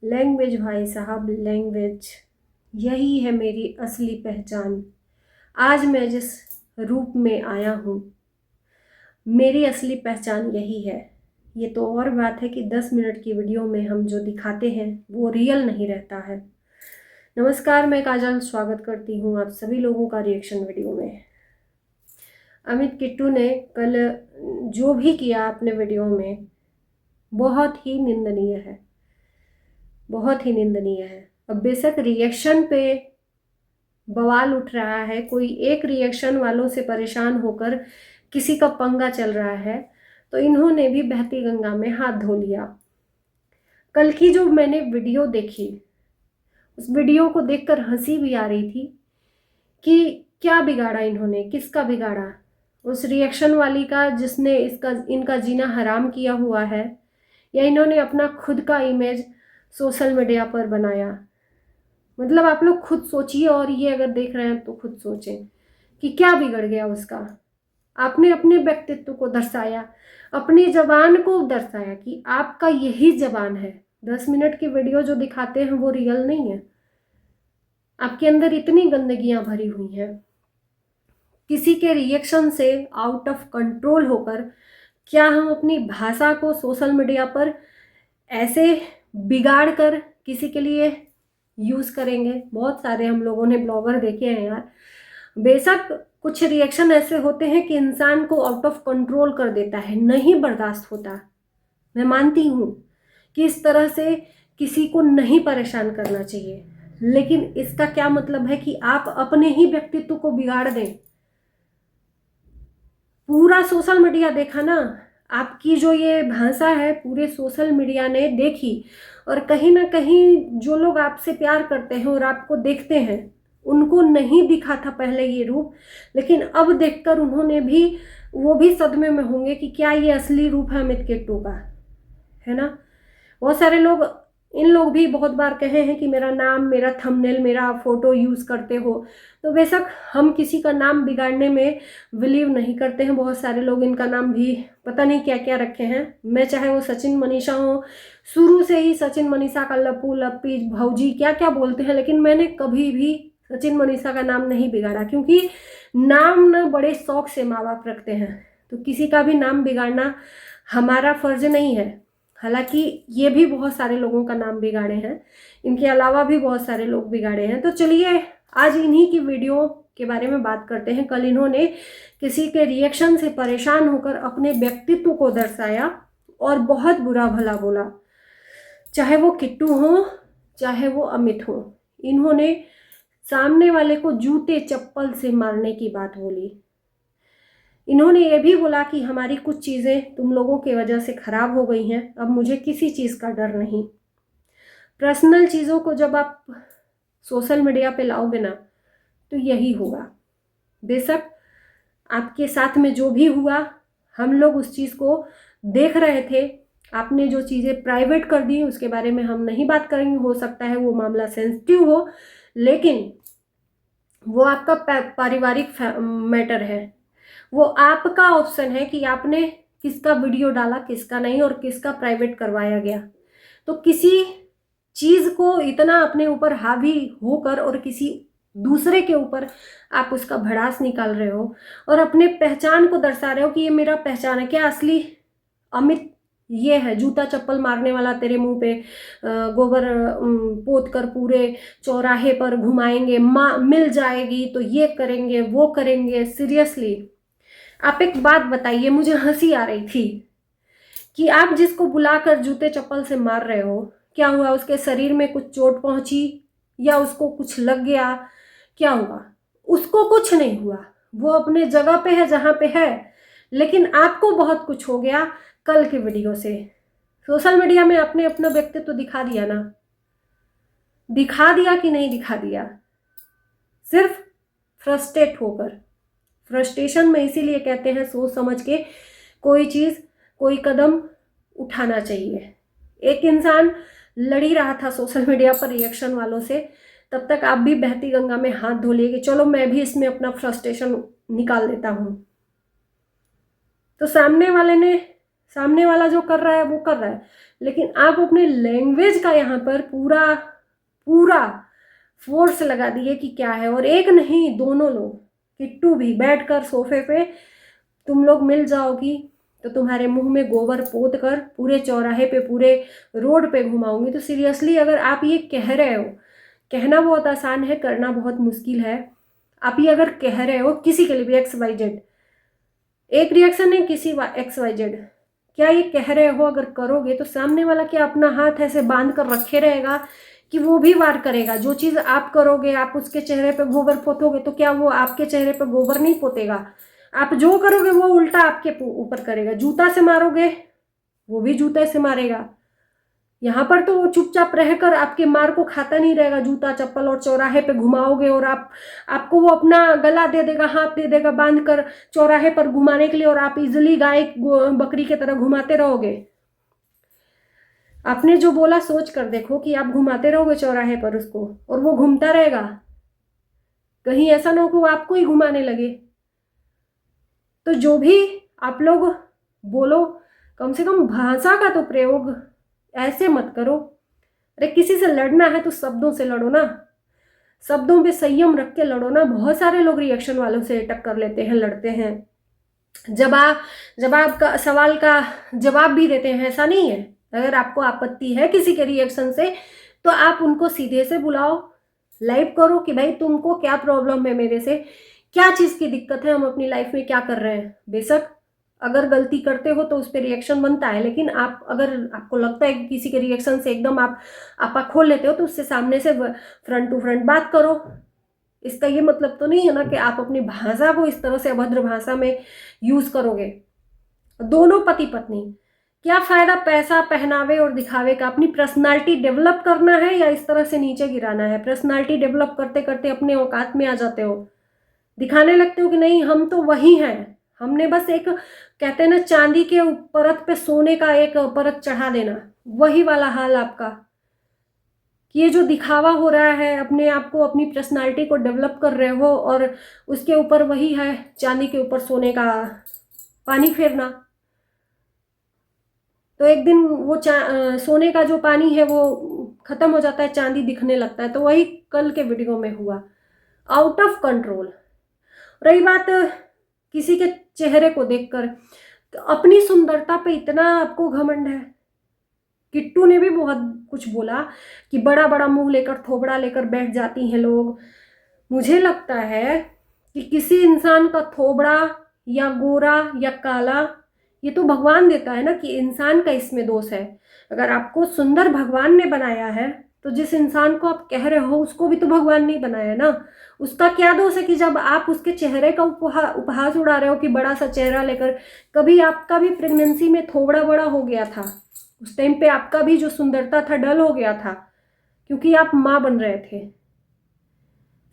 Language भाई साहब, language यही है मेरी असली पहचान। आज मैं जिस रूप में आया हूँ, मेरी असली पहचान यही है। ये तो और बात है कि 10 मिनट की वीडियो में हम जो दिखाते हैं वो रियल नहीं रहता है। नमस्कार, मैं काजल स्वागत करती हूँ आप सभी लोगों का रिएक्शन वीडियो में। अमित किट्टू ने कल जो भी किया अपने वीडियो में बहुत ही निंदनीय है, बहुत ही निंदनीय है। अब बेशक रिएक्शन पे बवाल उठ रहा है, कोई एक रिएक्शन वालों से परेशान होकर किसी का पंगा चल रहा है, तो इन्होंने भी बहती गंगा में हाथ धो लिया। कल की जो मैंने वीडियो देखी, उस वीडियो को देखकर हंसी भी आ रही थी कि क्या बिगाड़ा इन्होंने, किसका बिगाड़ा? उस रिएक्शन वाली का जिसने इनका जीना हराम किया हुआ है, या इन्होंने अपना खुद का इमेज सोशल मीडिया पर बनाया? मतलब आप लोग खुद सोचिए, और ये अगर देख रहे हैं तो खुद सोचें कि क्या बिगड़ गया उसका। आपने अपने व्यक्तित्व को दर्शाया, अपनी जबान को दर्शाया कि आपका यही जबान है। 10 मिनट की वीडियो जो दिखाते हैं वो रियल नहीं है। आपके अंदर इतनी गंदगियां भरी हुई हैं, किसी के रिएक्शन से आउट ऑफ कंट्रोल होकर क्या हम अपनी भाषा को सोशल मीडिया पर ऐसे बिगाड़ कर किसी के लिए यूज़ करेंगे? बहुत सारे हम लोगों ने ब्लॉगर देखे हैं यार। बेशक कुछ रिएक्शन ऐसे होते हैं कि इंसान को आउट ऑफ कंट्रोल कर देता है, नहीं बर्दाश्त होता। मैं मानती हूँ कि इस तरह से किसी को नहीं परेशान करना चाहिए, लेकिन इसका क्या मतलब है कि आप अपने ही व्यक्तित्व को बिगाड़ दें? पूरा सोशल मीडिया देखा ना, आपकी जो ये भाषा है पूरे सोशल मीडिया ने देखी, और कहीं ना कहीं जो लोग आपसे प्यार करते हैं और आपको देखते हैं, उनको नहीं दिखा था पहले ये रूप, लेकिन अब देखकर उन्होंने भी, वो भी सदमे में होंगे कि क्या ये असली रूप है अमित किट्टू का, है ना? बहुत सारे लोग, इन लोग भी बहुत बार कहे हैं कि मेरा नाम, मेरा थंबनेल, मेरा फोटो यूज़ करते हो। तो बेशक हम किसी का नाम बिगाड़ने में बिलीव नहीं करते हैं। बहुत सारे लोग इनका नाम भी पता नहीं क्या क्या रखे हैं। मैं चाहे वो सचिन मनीषा हो, शुरू से ही सचिन मनीषा का लप्पू, लप्पी, भौजी क्या क्या बोलते हैं, लेकिन मैंने कभी भी सचिन मनीषा का नाम नहीं बिगाड़ा, क्योंकि नाम ना बड़े शौक से माँ बाप रखते हैं, तो किसी का भी नाम बिगाड़ना हमारा फर्ज नहीं है। हालांकि ये भी बहुत सारे लोगों का नाम बिगाड़े हैं, इनके अलावा भी बहुत सारे लोग बिगाड़े हैं। तो चलिए आज इन्हीं की वीडियो के बारे में बात करते हैं। कल इन्होंने किसी के रिएक्शन से परेशान होकर अपने व्यक्तित्व को दर्शाया और बहुत बुरा भला बोला, चाहे वो किट्टू हो चाहे वो अमित हो। इन्होंने सामने वाले को जूते चप्पल से मारने की बात बोली। इन्होंने ये भी बोला कि हमारी कुछ चीज़ें तुम लोगों की वजह से खराब हो गई हैं, अब मुझे किसी चीज़ का डर नहीं। पर्सनल चीज़ों को जब आप सोशल मीडिया पे लाओगे ना, तो यही होगा। बेशक आपके साथ में जो भी हुआ, हम लोग उस चीज़ को देख रहे थे। आपने जो चीज़ें प्राइवेट कर दी उसके बारे में हम नहीं बात करेंगे, हो सकता है वो मामला सेंसिटिव हो, लेकिन वो आपका पारिवारिक मैटर है। वो आपका ऑप्शन है कि आपने किसका वीडियो डाला, किसका नहीं, और किसका प्राइवेट करवाया गया। तो किसी चीज़ को इतना अपने ऊपर हावी होकर और किसी दूसरे के ऊपर आप उसका भड़ास निकाल रहे हो और अपने पहचान को दर्शा रहे हो कि ये मेरा पहचान है। क्या असली अमित ये है? जूता चप्पल मारने वाला तेरे मुंह पे गोबर पोत कर पूरे चौराहे पर घुमाएंगे, माँ मिल जाएगी तो ये करेंगे वो करेंगे। सीरियसली आप एक बात बताइए, मुझे हंसी आ रही थी कि आप जिसको बुलाकर जूते चप्पल से मार रहे हो, क्या हुआ? उसके शरीर में कुछ चोट पहुंची या उसको कुछ लग गया? क्या हुआ? उसको कुछ नहीं हुआ, वो अपने जगह पे है जहां पे है, लेकिन आपको बहुत कुछ हो गया कल की वीडियो से। सोशल मीडिया में आपने अपना व्यक्तित्व तो दिखा दिया ना, दिखा दिया कि नहीं दिखा दिया? सिर्फ फ्रस्ट्रेट होकर। फ्रस्ट्रेशन में इसीलिए कहते हैं सोच समझ के कोई चीज़, कोई कदम उठाना चाहिए। एक इंसान लड़ ही रहा था सोशल मीडिया पर रिएक्शन वालों से, तब तक आप भी बहती गंगा में हाथ धो लिए कि चलो मैं भी इसमें अपना फ्रस्ट्रेशन निकाल देता हूँ। तो सामने वाले ने सामने वाला जो कर रहा है वो कर रहा है, लेकिन आप अपने लैंग्वेज का यहाँ पर पूरा पूरा फोर्स लगा दिए कि क्या है। और एक नहीं, दोनों लोग, किट्टू भी बैठकर सोफे पे तुम लोग मिल जाओगी तो तुम्हारे मुंह में गोबर पोत कर पूरे चौराहे पे, पूरे रोड पे घुमाऊंगी। तो सीरियसली अगर आप ये कह रहे हो, कहना बहुत आसान है, करना बहुत मुश्किल है। आप ये अगर कह रहे हो किसी के लिए भी, XYZ, एक रिएक्शन है किसी XYZ, क्या ये कह रहे हो अगर करोगे तो सामने वाला क्या अपना हाथ ऐसे बांध कर रखे रहेगा कि वो भी वार करेगा? जो चीज़ आप करोगे, आप उसके चेहरे पे गोबर पोतोगे तो क्या वो आपके चेहरे पे गोबर नहीं पोतेगा? आप जो करोगे वो उल्टा आपके ऊपर करेगा। जूता से मारोगे वो भी जूते से मारेगा। यहाँ पर तो वो चुपचाप रहकर आपके मार को खाता नहीं रहेगा, जूता चप्पल, और चौराहे पे घुमाओगे और आपको वो अपना गला दे देगा, हाथ दे देगा बांध कर चौराहे पर घुमाने के लिए, और आप इजिली गाय बकरी की तरह घुमाते रहोगे। आपने जो बोला सोच कर देखो कि आप घुमाते रहोगे चौराहे पर उसको और वो घूमता रहेगा, कहीं ऐसा ना हो कि वो आपको ही घुमाने लगे। तो जो भी आप लोग बोलो, कम से कम भाषा का तो प्रयोग ऐसे मत करो। अरे किसी से लड़ना है तो शब्दों से लड़ो ना, शब्दों पे संयम रख के लड़ो ना। बहुत सारे लोग रिएक्शन वालों से टक्कर लेते हैं, लड़ते हैं, जवाब का सवाल का जवाब भी देते हैं, ऐसा नहीं है। अगर आपको आपत्ति है किसी के रिएक्शन से तो आप उनको सीधे से बुलाओ, लाइव करो कि भाई तुमको क्या प्रॉब्लम है, मेरे से क्या चीज़ की दिक्कत है, हम अपनी लाइफ में क्या कर रहे हैं। बेशक अगर गलती करते हो तो उस पर रिएक्शन बनता है, लेकिन आप अगर आपको लगता है कि किसी के रिएक्शन से एकदम आप आपा खोल लेते हो तो उससे सामने से फ्रंट टू फ्रंट बात करो। इसका ये मतलब तो नहीं है ना कि आप अपनी भाषा को इस तरह से अभद्र भाषा में यूज करोगे। दोनों पति पत्नी, क्या फायदा पैसा, पहनावे और दिखावे का? अपनी पर्सनालिटी डेवलप करना है या इस तरह से नीचे गिराना है? पर्सनालिटी डेवलप करते करते अपने औकात में आ जाते हो, दिखाने लगते हो कि नहीं हम तो वही हैं, हमने बस एक, कहते हैं ना, चांदी के परत पे सोने का एक परत चढ़ा देना, वही वाला हाल आपका। कि ये जो दिखावा हो रहा है, अपने आप को, अपनी पर्सनालिटी को डेवलप कर रहे हो और उसके ऊपर वही है, चांदी के ऊपर सोने का पानी फेरना। तो एक दिन वो सोने का जो पानी है वो खत्म हो जाता है, चांदी दिखने लगता है। तो वही कल के वीडियो में हुआ, आउट ऑफ कंट्रोल। रही बात किसी के चेहरे को देखकर, तो अपनी सुंदरता पे इतना आपको घमंड है। किट्टू ने भी बहुत कुछ बोला कि बड़ा बड़ा मुंह लेकर, थोबड़ा लेकर बैठ जाती हैं लोग। मुझे लगता है कि किसी इंसान का थोबड़ा या गोरा या काला, ये तो भगवान देता है ना, कि इंसान का इसमें दोष है। अगर आपको सुंदर भगवान ने बनाया है तो जिस इंसान को आप कह रहे हो उसको भी तो भगवान ने बनाया ना। उसका क्या दोष है कि जब आप उसके चेहरे का उपहास उड़ा रहे हो कि बड़ा सा चेहरा लेकर? कभी आपका भी प्रेगनेंसी में थोबड़ा बड़ा हो गया था, उस टाइम पे आपका भी जो सुंदरता था डल हो गया था, क्योंकि आप माँ बन रहे थे।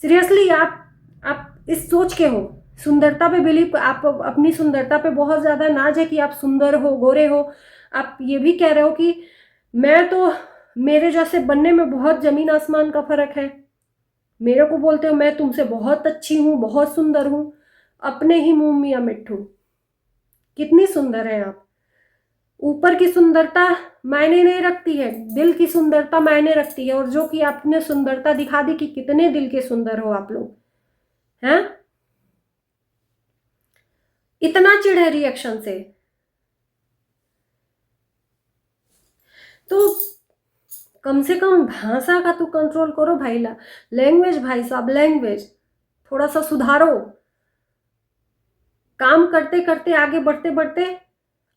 सीरियसली आप इस सोच के हो, सुंदरता पे बिलीव, आप अपनी सुंदरता पे बहुत ज़्यादा नाज है कि आप सुंदर हो, गोरे हो। आप ये भी कह रहे हो कि मैं तो, मेरे जैसे बनने में बहुत ज़मीन आसमान का फ़र्क है। मेरे को बोलते हो मैं तुमसे बहुत अच्छी हूँ, बहुत सुंदर हूँ। अपने ही मुँह मियाँ मिट्ठू, कितनी सुंदर है आप। ऊपर की सुंदरता मायने नहीं रखती है, दिल की सुंदरता मायने रखती है। और जो कि आपने सुंदरता दिखा दी कि कितने दिल के सुंदर हो आप लोग, हैं? इतना चिढ़ है रिएक्शन से। तो कम से कम भाषा का तो कंट्रोल करो भाई। लैंग्वेज भाई साहब, लैंग्वेज थोड़ा सा सुधारो। काम करते करते, आगे बढ़ते बढ़ते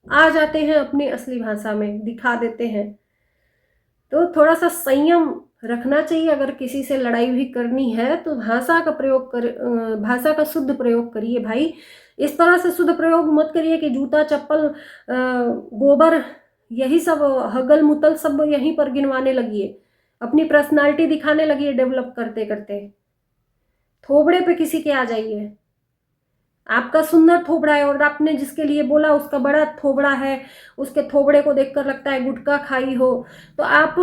आ जाते हैं अपनी असली भाषा में, दिखा देते हैं। तो थोड़ा सा संयम रखना चाहिए। अगर किसी से लड़ाई भी करनी है तो भाषा का प्रयोग कर, भाषा का शुद्ध प्रयोग करिए भाई। इस तरह से शुद्ध प्रयोग मत करिए कि जूता चप्पल गोबर यही सब हगल मुतल सब यहीं पर गिनवाने लगिए, अपनी पर्सनालिटी दिखाने लगिए डेवलप करते करते। थोबड़े पे किसी के आ जाइए। आपका सुंदर थोबड़ा है और आपने जिसके लिए बोला उसका बड़ा थोबड़ा है, उसके थोबड़े को देखकर लगता है गुटखा खाई हो। तो आप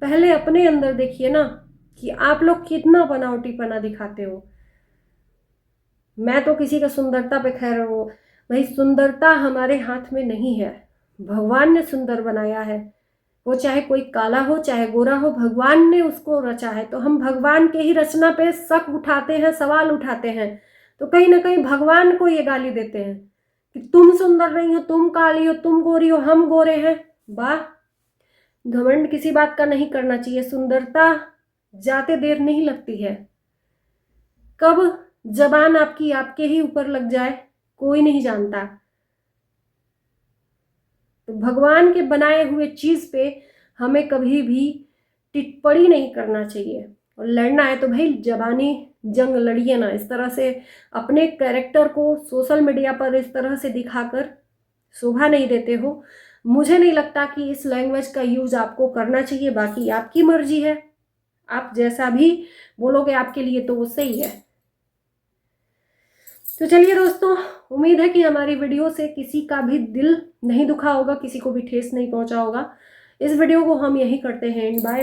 पहले अपने अंदर देखिए ना कि आप लोग कितना बनावटीपना दिखाते हो। मैं तो किसी का सुंदरता पे खैर, वो भाई सुंदरता हमारे हाथ में नहीं है। भगवान ने सुंदर बनाया है। वो चाहे कोई काला हो चाहे गोरा हो, भगवान ने उसको रचा है। तो हम भगवान के ही रचना पे शक उठाते हैं, सवाल उठाते हैं, तो कहीं ना कहीं भगवान को ये गाली देते हैं कि तुम सुंदर नहीं हो, तुम काली हो, तुम गोरी हो, हम गोरे हैं। वाह, घमंड किसी बात का नहीं करना चाहिए। सुंदरता जाते देर नहीं लगती है। कब जबान आपकी आपके ही ऊपर लग जाए कोई नहीं जानता। तो भगवान के बनाए हुए चीज पे हमें कभी भी टिप्पणी नहीं करना चाहिए। और लड़ना है तो भाई जबानी जंग लड़िए ना। इस तरह से अपने कैरेक्टर को सोशल मीडिया पर इस तरह से दिखाकर शोभा नहीं देते हो। मुझे नहीं लगता कि इस लैंग्वेज का यूज आपको करना चाहिए। बाकी आपकी मर्जी है, आप जैसा भी बोलोगे आपके लिए तो वो सही है। तो चलिए दोस्तों, उम्मीद है कि हमारी वीडियो से किसी का भी दिल नहीं दुखा होगा, किसी को भी ठेस नहीं पहुंचा होगा। इस वीडियो को हम यही करते हैं। बाय।